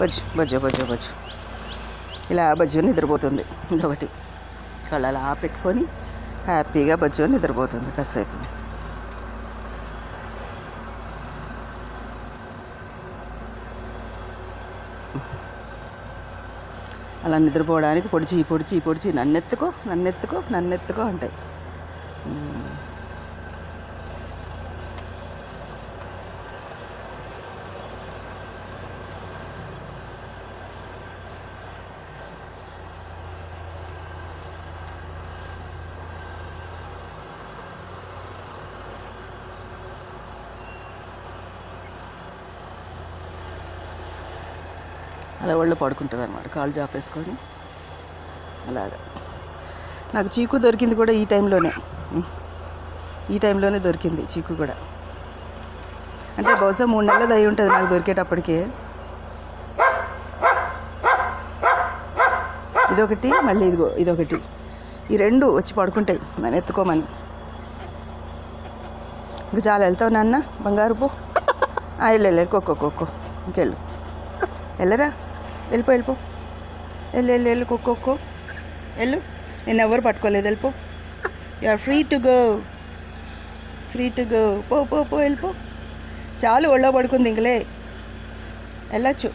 బజ్జు బజ్జు బజ్జు బజ్జు ఇలా బజ్జు నిద్రపోతుంది. ఇదొకటి కళ్ళు అలా పెట్టుకొని హ్యాపీగా బజ్జు నిద్రపోతుంది కాసేపు. అలా నిద్రపోవడానికి పొడిచి పొడిచి పొడిచి నన్నెత్తుకో నన్నెత్తుకో నన్నెత్తుకో అంటాయి. అలా ఒళ్ళు పడుకుంటుంది అన్నమాట, కాళ్ళు జాపేసుకొని అలాగా. నాకు చీకు దొరికింది కూడా ఈ టైంలోనే దొరికింది చీకు కూడా. అంటే బహుశా 3 నెలలు అయి ఉంటుంది నాకు దొరికేటప్పటికే. ఇదొకటి మళ్ళీ ఇదొకటి, ఈ 2 వచ్చి పడుకుంటాయి నన్ను ఎత్తుకోమని. ఇంకా చాలా వెళ్తావు నాన్న బంగారు పో. వెళ్ళు కొక్కో ఇంకెళ్ళు, వెళ్ళరా, వెళ్ళిపో వెళ్ళు కొక్కో వెళ్ళు. నేను ఎవరు పట్టుకోలేదు, వెళ్ళిపో. You are free to go పో వెళ్ళిపో. చాలు ఒళ్ళో పడుకుంది ఇంకలే, వెళ్ళచ్చు.